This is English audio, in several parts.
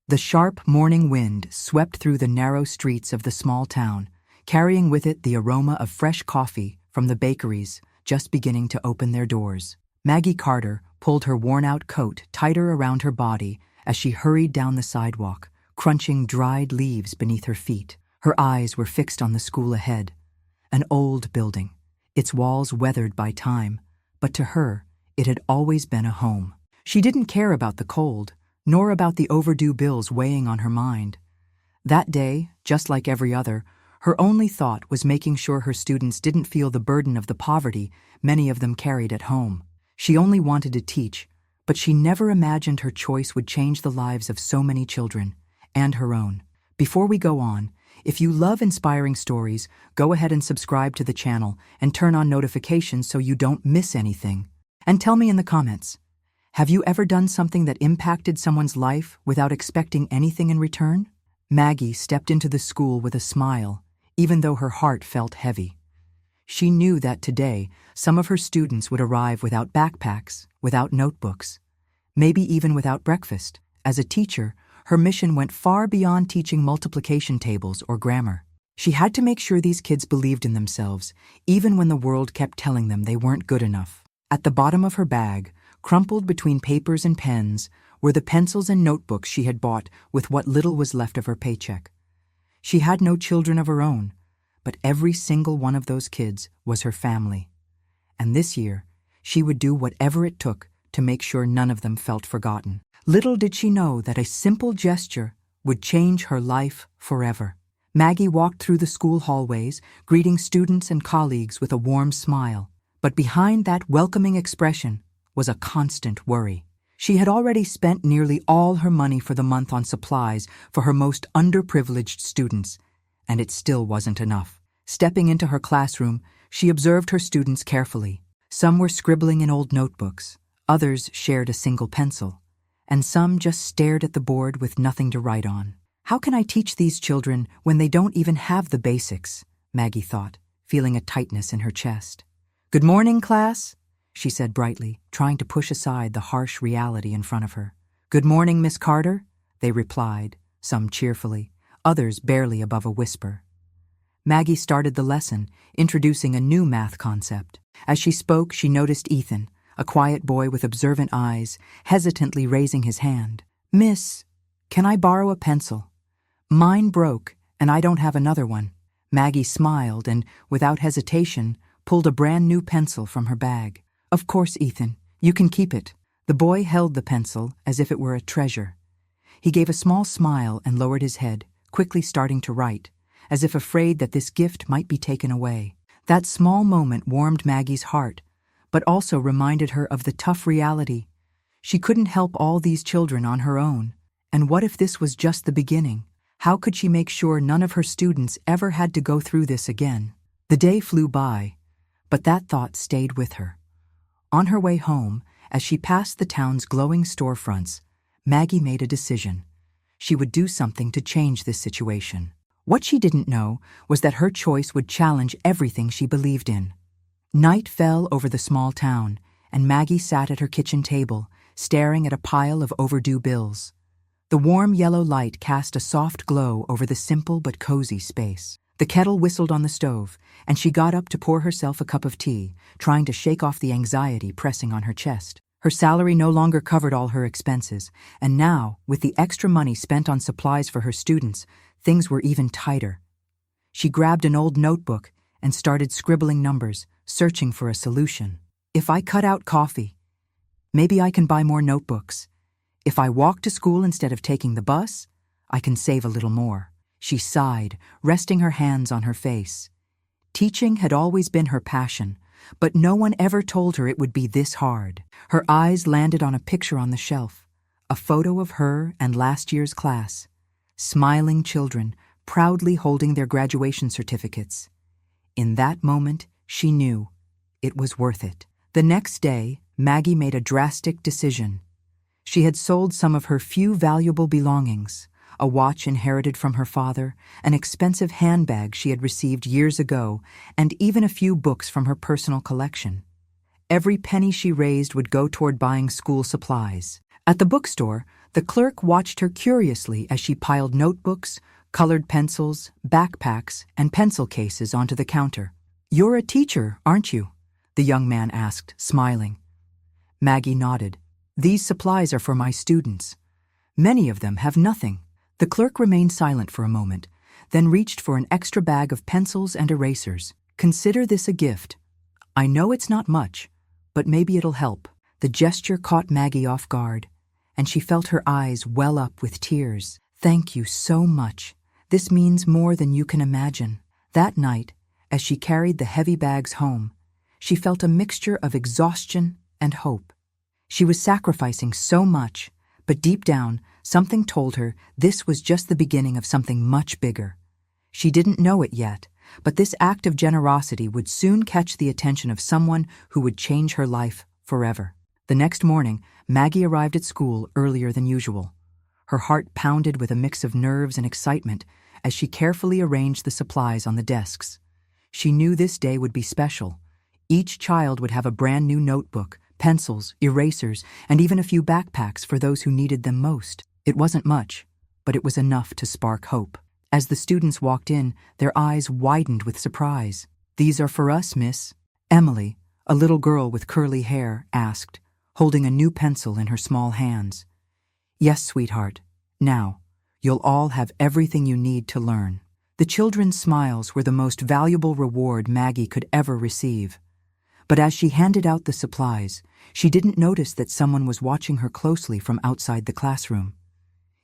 The sharp morning wind swept through the narrow streets of the small town, carrying with it the aroma of fresh coffee from the bakeries just beginning to open their doors. Maggie Carter pulled her worn-out coat tighter around her body as she hurried down the sidewalk, crunching dried leaves beneath her feet. Her eyes were fixed on the school ahead. An old building, its walls weathered by time, but to her, it had always been a home. She didn't care about the cold, nor about the overdue bills weighing on her mind. That day, just like every other, her only thought was making sure her students didn't feel the burden of the poverty many of them carried at home. She only wanted to teach, but she never imagined her choice would change the lives of so many children, and her own. Before we go on, if you love inspiring stories, go ahead and subscribe to the channel and turn on notifications so you don't miss anything. And tell me in the comments, have you ever done something that impacted someone's life without expecting anything in return? Maggie stepped into the school with a smile, even though her heart felt heavy. She knew that today, some of her students would arrive without backpacks, without notebooks, maybe even without breakfast. As a teacher, her mission went far beyond teaching multiplication tables or grammar. She had to make sure these kids believed in themselves, even when the world kept telling them they weren't good enough. At the bottom of her bag, crumpled between papers and pens, were the pencils and notebooks she had bought with what little was left of her paycheck. She had no children of her own, but every single one of those kids was her family. And this year, she would do whatever it took to make sure none of them felt forgotten. Little did she know that a simple gesture would change her life forever. Maggie walked through the school hallways, greeting students and colleagues with a warm smile. But behind that welcoming expression was a constant worry. She had already spent nearly all her money for the month on supplies for her most underprivileged students, and it still wasn't enough. Stepping into her classroom, she observed her students carefully. Some were scribbling in old notebooks, others shared a single pencil, and some just stared at the board with nothing to write on. How can I teach these children when they don't even have the basics? Maggie thought, feeling a tightness in her chest. "Good morning, class," she said brightly, trying to push aside the harsh reality in front of her. "Good morning, Miss Carter," they replied, some cheerfully, others barely above a whisper. Maggie started the lesson, introducing a new math concept. As she spoke, she noticed Ethan, a quiet boy with observant eyes, hesitantly raising his hand. "Miss, can I borrow a pencil? Mine broke, and I don't have another one." Maggie smiled and, without hesitation, pulled a brand-new pencil from her bag. "Of course, Ethan, you can keep it." The boy held the pencil as if it were a treasure. He gave a small smile and lowered his head, quickly starting to write, as if afraid that this gift might be taken away. That small moment warmed Maggie's heart, but also reminded her of the tough reality. She couldn't help all these children on her own. And what if this was just the beginning? How could she make sure none of her students ever had to go through this again? The day flew by, but that thought stayed with her. On her way home, as she passed the town's glowing storefronts, Maggie made a decision. She would do something to change this situation. What she didn't know was that her choice would challenge everything she believed in. Night fell over the small town, and Maggie sat at her kitchen table, staring at a pile of overdue bills. The warm yellow light cast a soft glow over the simple but cozy space. The kettle whistled on the stove, and she got up to pour herself a cup of tea, trying to shake off the anxiety pressing on her chest. Her salary no longer covered all her expenses, and now, with the extra money spent on supplies for her students, things were even tighter. She grabbed an old notebook and started scribbling numbers, searching for a solution. If I cut out coffee, maybe I can buy more notebooks. If I walk to school instead of taking the bus, I can save a little more. She sighed, resting her hands on her face. Teaching had always been her passion, but no one ever told her it would be this hard. Her eyes landed on a picture on the shelf, a photo of her and last year's class, smiling children, proudly holding their graduation certificates. In that moment, she knew it was worth it. The next day, Maggie made a drastic decision. She had sold some of her few valuable belongings, a watch inherited from her father, an expensive handbag she had received years ago, and even a few books from her personal collection. Every penny she raised would go toward buying school supplies. At the bookstore, The clerk watched her curiously as she piled notebooks, colored pencils, backpacks, and pencil cases onto the counter. "You're a teacher, aren't you?" the young man asked, smiling. Maggie nodded. "These supplies are for my students. Many of them have nothing." The clerk remained silent for a moment, then reached for an extra bag of pencils and erasers. "Consider this a gift. I know it's not much, but maybe it'll help." The gesture caught Maggie off guard, and she felt her eyes well up with tears. "Thank you so much. This means more than you can imagine." That night, as she carried the heavy bags home, she felt a mixture of exhaustion and hope. She was sacrificing so much, but deep down, something told her this was just the beginning of something much bigger. She didn't know it yet, but this act of generosity would soon catch the attention of someone who would change her life forever. The next morning, Maggie arrived at school earlier than usual. Her heart pounded with a mix of nerves and excitement as she carefully arranged the supplies on the desks. She knew this day would be special. Each child would have a brand new notebook, pencils, erasers, and even a few backpacks for those who needed them most. It wasn't much, but it was enough to spark hope. As the students walked in, their eyes widened with surprise. "These are for us, miss," Emily, a little girl with curly hair, asked, holding a new pencil in her small hands. "Yes, sweetheart. Now, you'll all have everything you need to learn." The children's smiles were the most valuable reward Maggie could ever receive. But as she handed out the supplies, she didn't notice that someone was watching her closely from outside the classroom.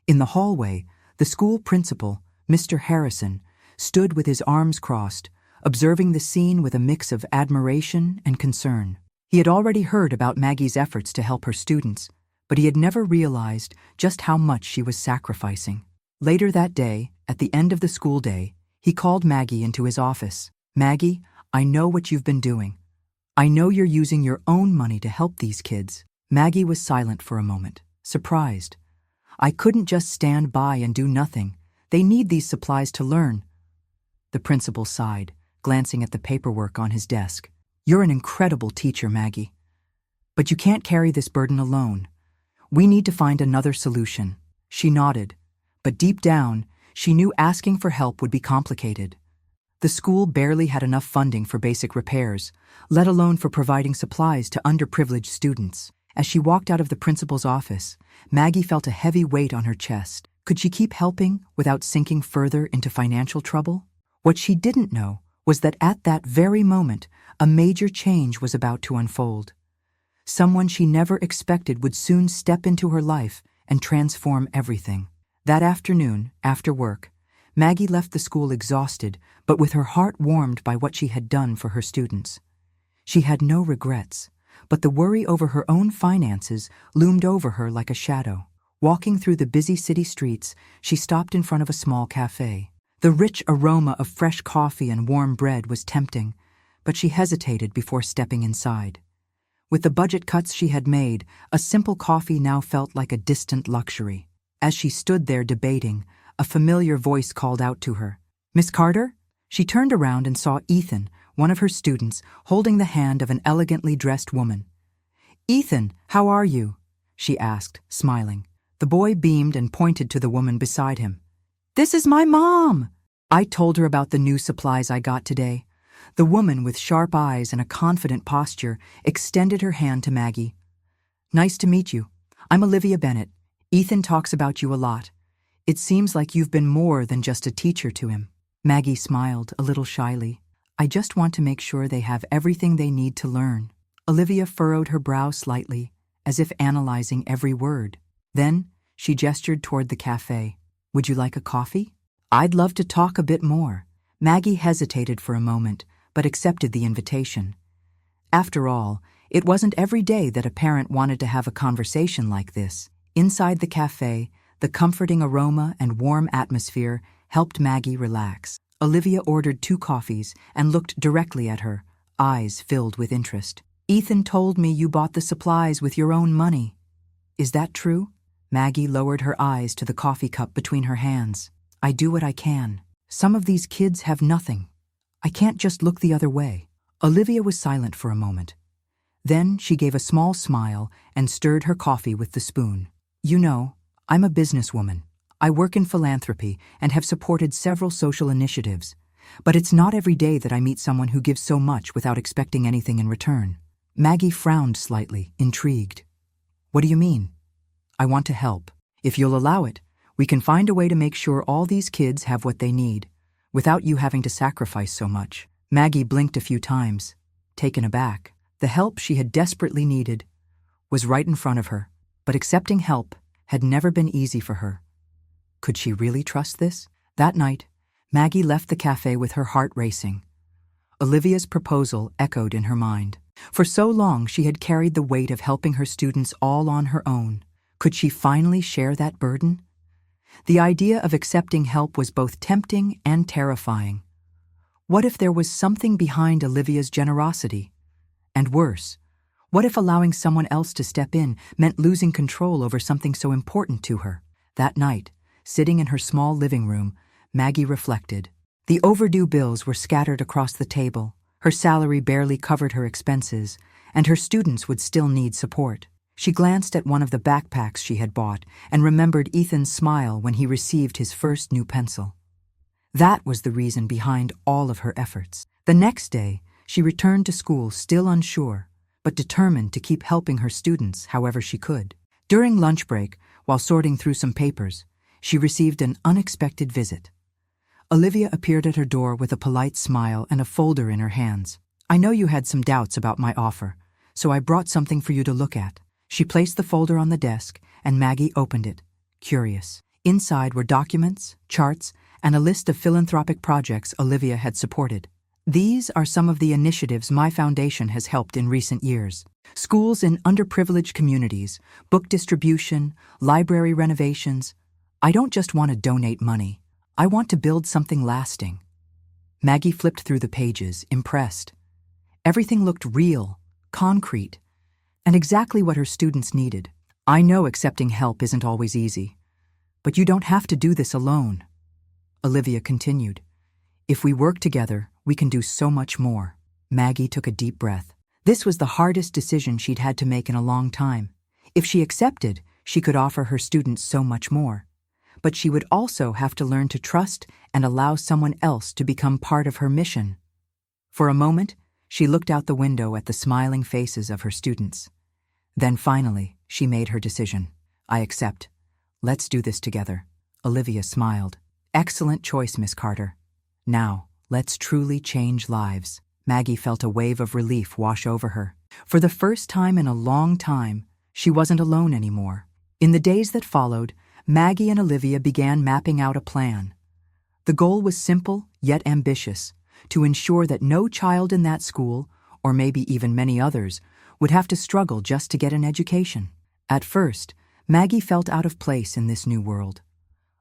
In the hallway, the school principal, Mr. Harrison, stood with his arms crossed, observing the scene with a mix of admiration and concern. He had already heard about Maggie's efforts to help her students, but he had never realized just how much she was sacrificing. Later that day, at the end of the school day, he called Maggie into his office. "Maggie, I know what you've been doing. I know you're using your own money to help these kids." Maggie was silent for a moment, surprised. "I couldn't just stand by and do nothing. They need these supplies to learn." The principal sighed, glancing at the paperwork on his desk. "You're an incredible teacher, Maggie. But you can't carry this burden alone. We need to find another solution." She nodded, but deep down, she knew asking for help would be complicated. The school barely had enough funding for basic repairs, let alone for providing supplies to underprivileged students. As she walked out of the principal's office, Maggie felt a heavy weight on her chest. Could she keep helping without sinking further into financial trouble? What she didn't know was that at that very moment, a major change was about to unfold. Someone she never expected would soon step into her life and transform everything. That afternoon, after work, Maggie left the school exhausted, but with her heart warmed by what she had done for her students. She had no regrets, but the worry over her own finances loomed over her like a shadow. Walking through the busy city streets, she stopped in front of a small cafe. The rich aroma of fresh coffee and warm bread was tempting, but she hesitated before stepping inside. With the budget cuts she had made, a simple coffee now felt like a distant luxury. As she stood there debating, a familiar voice called out to her. "Miss Carter?" She turned around and saw Ethan, one of her students, holding the hand of an elegantly dressed woman. "Ethan, how are you?" she asked, smiling. The boy beamed and pointed to the woman beside him. "This is my mom!" I told her about the new supplies I got today. The woman, with sharp eyes and a confident posture, extended her hand to Maggie. "Nice to meet you. I'm Olivia Bennett. Ethan talks about you a lot. It seems like you've been more than just a teacher to him." Maggie smiled a little shyly. "I just want to make sure they have everything they need to learn." Olivia furrowed her brow slightly, as if analyzing every word. Then she gestured toward the cafe. "Would you like a coffee?" "I'd love to talk a bit more." Maggie hesitated for a moment, but accepted the invitation. After all, it wasn't every day that a parent wanted to have a conversation like this. Inside the cafe, the comforting aroma and warm atmosphere helped Maggie relax. Olivia ordered 2 coffees and looked directly at her, eyes filled with interest. "Ethan told me you bought the supplies with your own money. Is that true?" Maggie lowered her eyes to the coffee cup between her hands. "I do what I can. Some of these kids have nothing. I can't just look the other way." Olivia was silent for a moment. Then she gave a small smile and stirred her coffee with the spoon. "You know, I'm a businesswoman. I work in philanthropy and have supported several social initiatives. But it's not every day that I meet someone who gives so much without expecting anything in return. Maggie frowned slightly, intrigued. What do you mean? I want to help. If you'll allow it, we can find a way to make sure all these kids have what they need, without you having to sacrifice so much. Maggie blinked a few times, taken aback. The help she had desperately needed was right in front of her, but accepting help had never been easy for her. Could she really trust this? That night, Maggie left the cafe with her heart racing. Olivia's proposal echoed in her mind. For so long she had carried the weight of helping her students all on her own. Could she finally share that burden? The idea of accepting help was both tempting and terrifying. What if there was something behind Olivia's generosity? And worse, what if allowing someone else to step in meant losing control over something so important to her? That night, sitting in her small living room, Maggie reflected. The overdue bills were scattered across the table, her salary barely covered her expenses, and her students would still need support. She glanced at one of the backpacks she had bought and remembered Ethan's smile when he received his first new pencil. That was the reason behind all of her efforts. The next day, she returned to school still unsure, but determined to keep helping her students however she could. During lunch break, while sorting through some papers, she received an unexpected visit. Olivia appeared at her door with a polite smile and a folder in her hands. I know you had some doubts about my offer, so I brought something for you to look at. She placed the folder on the desk, and Maggie opened it, curious. Inside were documents, charts, and a list of philanthropic projects Olivia had supported. These are some of the initiatives my foundation has helped in recent years. Schools in underprivileged communities, book distribution, library renovations. I don't just want to donate money. I want to build something lasting. Maggie flipped through the pages, impressed. Everything looked real, concrete, and exactly what her students needed. I know accepting help isn't always easy, but you don't have to do this alone. Olivia continued. If we work together, we can do so much more. Maggie took a deep breath. This was the hardest decision she'd had to make in a long time. If she accepted, she could offer her students so much more. But she would also have to learn to trust and allow someone else to become part of her mission. For a moment, she looked out the window at the smiling faces of her students. Then finally, she made her decision. I accept. Let's do this together. Olivia smiled. Excellent choice, Miss Carter. Now, let's truly change lives. Maggie felt a wave of relief wash over her. For the first time in a long time, she wasn't alone anymore. In the days that followed, Maggie and Olivia began mapping out a plan. The goal was simple, yet ambitious, to ensure that no child in that school, or maybe even many others, would have to struggle just to get an education. At first, Maggie felt out of place in this new world.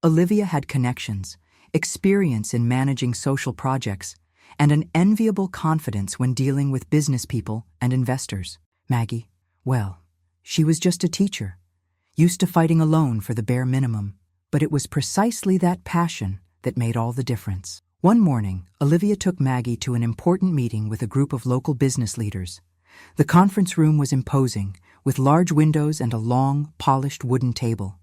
Olivia had connections, experience in managing social projects, and an enviable confidence when dealing with business people and investors. Maggie, well, she was just a teacher, used to fighting alone for the bare minimum, but it was precisely that passion that made all the difference. One morning, Olivia took Maggie to an important meeting with a group of local business leaders. The conference room was imposing, with large windows and a long, polished wooden table.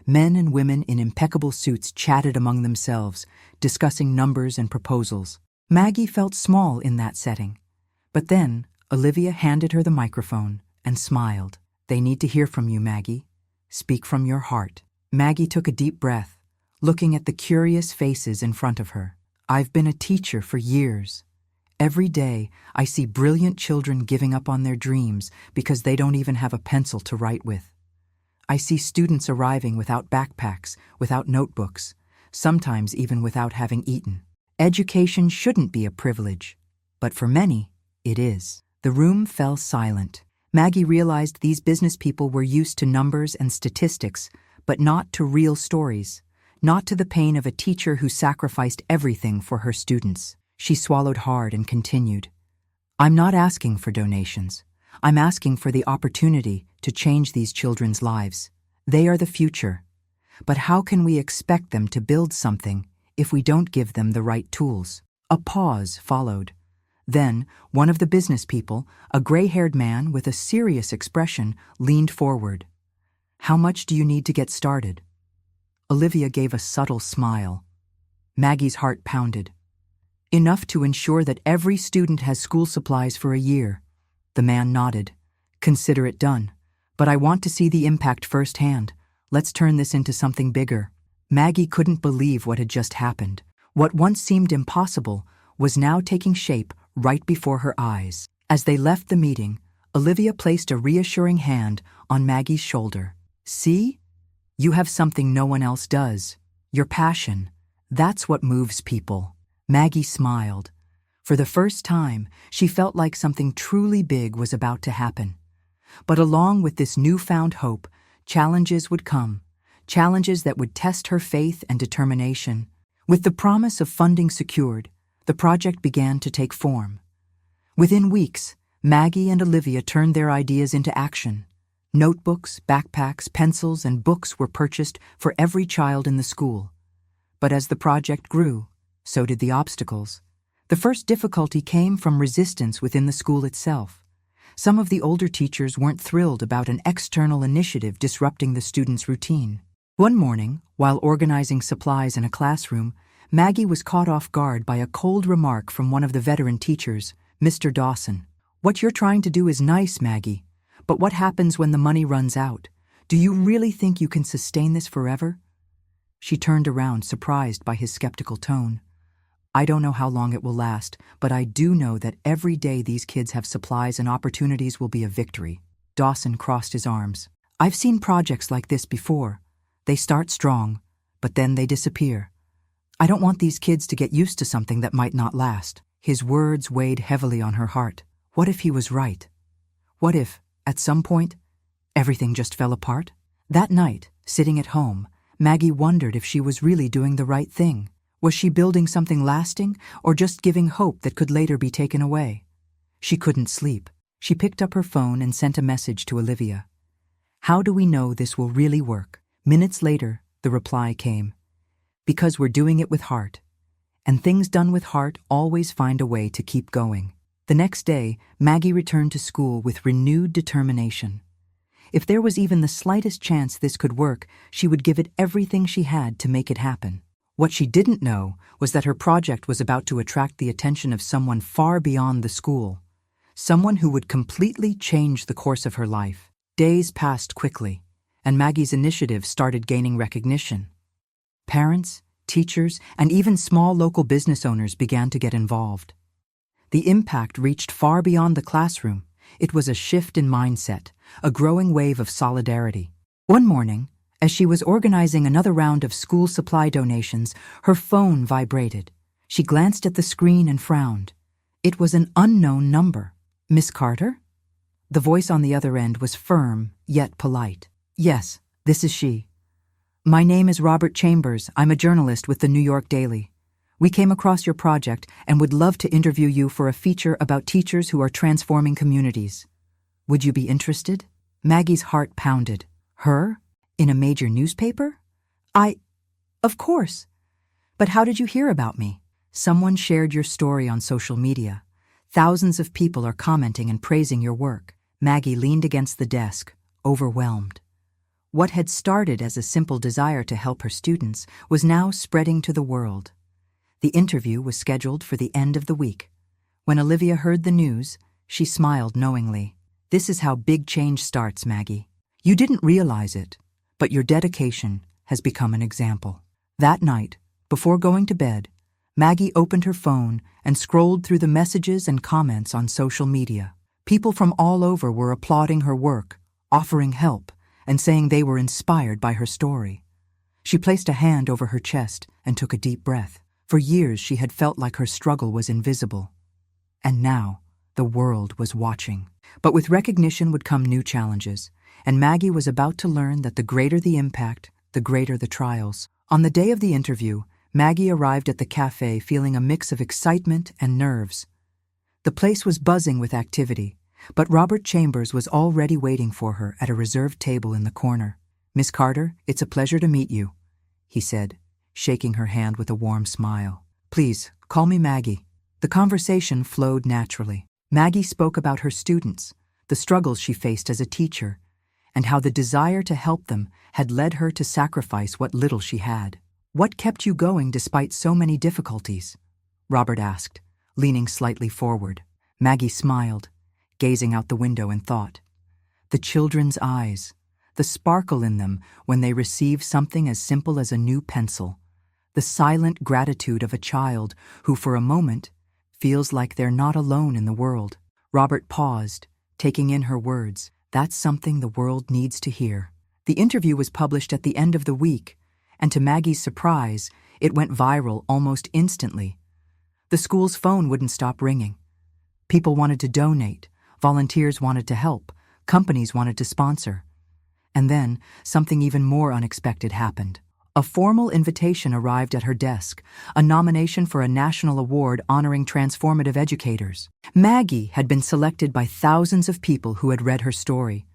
Men and women in impeccable suits chatted among themselves, discussing numbers and proposals. Maggie felt small in that setting. But then, Olivia handed her the microphone and smiled. They need to hear from you, Maggie. Speak from your heart. Maggie took a deep breath, looking at the curious faces in front of her. I've been a teacher for years. Every day, I see brilliant children giving up on their dreams because they don't even have a pencil to write with. I see students arriving without backpacks, without notebooks, sometimes even without having eaten. Education shouldn't be a privilege, but for many, it is. The room fell silent. Maggie realized these business people were used to numbers and statistics, but not to real stories, not to the pain of a teacher who sacrificed everything for her students. She swallowed hard and continued. I'm not asking for donations. I'm asking for the opportunity to change these children's lives. They are the future. But how can we expect them to build something if we don't give them the right tools? A pause followed. Then, one of the business people, a gray-haired man with a serious expression, leaned forward. How much do you need to get started? Olivia gave a subtle smile. Maggie's heart pounded. Enough to ensure that every student has school supplies for a year. The man nodded. Consider it done. But I want to see the impact firsthand. Let's turn this into something bigger. Maggie couldn't believe what had just happened. What once seemed impossible was now taking shape right before her eyes. As they left the meeting, Olivia placed a reassuring hand on Maggie's shoulder. See? You have something no one else does. Your passion. That's what moves people. Maggie smiled. For the first time, she felt like something truly big was about to happen. But along with this newfound hope, challenges would come. Challenges that would test her faith and determination. With the promise of funding secured, the project began to take form. Within weeks, Maggie and Olivia turned their ideas into action. Notebooks, backpacks, pencils, and books were purchased for every child in the school. But as the project grew, so did the obstacles. The first difficulty came from resistance within the school itself. Some of the older teachers weren't thrilled about an external initiative disrupting the students' routine. One morning, while organizing supplies in a classroom, Maggie was caught off guard by a cold remark from one of the veteran teachers, Mr. Dawson. "What you're trying to do is nice, Maggie, but what happens when the money runs out? Do you really think you can sustain this forever?" She turned around, surprised by his skeptical tone. "I don't know how long it will last, but I do know that every day these kids have supplies and opportunities will be a victory." Dawson crossed his arms. "I've seen projects like this before. They start strong, but then they disappear. I don't want these kids to get used to something that might not last." His words weighed heavily on her heart. What if he was right? What if, at some point, everything just fell apart? That night, sitting at home, Maggie wondered if she was really doing the right thing. Was she building something lasting, or just giving hope that could later be taken away? She couldn't sleep. She picked up her phone and sent a message to Olivia. "How do we know this will really work?" Minutes later, the reply came. "Because we're doing it with heart. And things done with heart always find a way to keep going." The next day, Maggie returned to school with renewed determination. If there was even the slightest chance this could work, she would give it everything she had to make it happen. What she didn't know was that her project was about to attract the attention of someone far beyond the school. Someone who would completely change the course of her life. Days passed quickly, and Maggie's initiative started gaining recognition. Parents, teachers, and even small local business owners began to get involved. The impact reached far beyond the classroom. It was a shift in mindset, a growing wave of solidarity. One morning, as she was organizing another round of school supply donations, her phone vibrated. She glanced at the screen and frowned. It was an unknown number. "Miss Carter?" The voice on the other end was firm, yet polite. "Yes, this is she. My name is Robert Chambers. I'm a journalist with the New York Daily. We came across your project and would love to interview you for a feature about teachers who are transforming communities. Would you be interested?" Maggie's heart pounded. Her? In a major newspaper? Of course. But how did you hear about me? Someone shared your story on social media. Thousands of people are commenting and praising your work. Maggie leaned against the desk, overwhelmed. What had started as a simple desire to help her students was now spreading to the world. The interview was scheduled for the end of the week. When Olivia heard the news, she smiled knowingly. "This is how big change starts, Maggie. You didn't realize it, but your dedication has become an example." That night, before going to bed, Maggie opened her phone and scrolled through the messages and comments on social media. People from all over were applauding her work, offering help, and saying they were inspired by her story. She placed a hand over her chest and took a deep breath. For years, she had felt like her struggle was invisible. And now, the world was watching. But with recognition would come new challenges, and Maggie was about to learn that the greater the impact, the greater the trials. On the day of the interview, Maggie arrived at the cafe feeling a mix of excitement and nerves. The place was buzzing with activity, but Robert Chambers was already waiting for her at a reserved table in the corner. "Miss Carter, it's a pleasure to meet you," he said, shaking her hand with a warm smile. "Please, call me Maggie." The conversation flowed naturally. Maggie spoke about her students, the struggles she faced as a teacher, and how the desire to help them had led her to sacrifice what little she had. "What kept you going despite so many difficulties?" Robert asked, leaning slightly forward. Maggie smiled, gazing out the window in thought. The children's eyes, the sparkle in them when they receive something as simple as a new pencil, the silent gratitude of a child who for a moment feels like they're not alone in the world. Robert paused, taking in her words. That's something the world needs to hear. The interview was published at the end of the week, and to Maggie's surprise, it went viral almost instantly. The school's phone wouldn't stop ringing. People wanted to donate, volunteers wanted to help, companies wanted to sponsor. And then, something even more unexpected happened. A formal invitation arrived at her desk, a nomination for a national award honoring transformative educators. Maggie had been selected by thousands of people who had read her story.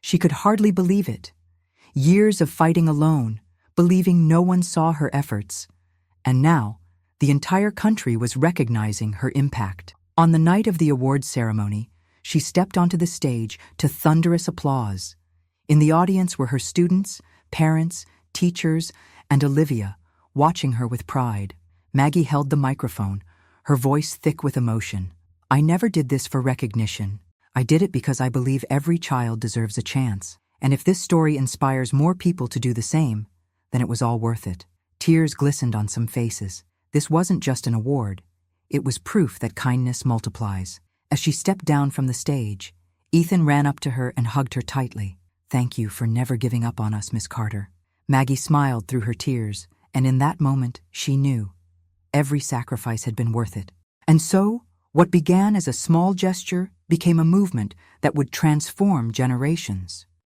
She could hardly believe it. Years of fighting alone, believing no one saw her efforts. And now, the entire country was recognizing her impact. On the night of the awards ceremony, she stepped onto the stage to thunderous applause. In the audience were her students, parents, teachers, and Olivia, watching her with pride. Maggie held the microphone, her voice thick with emotion. "I never did this for recognition. I did it because I believe every child deserves a chance. And if this story inspires more people to do the same, then it was all worth it." Tears glistened on some faces. This wasn't just an award. It was proof that kindness multiplies. As she stepped down from the stage, Ethan ran up to her and hugged her tightly. "Thank you for never giving up on us, Miss Carter." Maggie smiled through her tears, and in that moment, she knew every sacrifice had been worth it. And so, what began as a small gesture became a movement that would transform generations.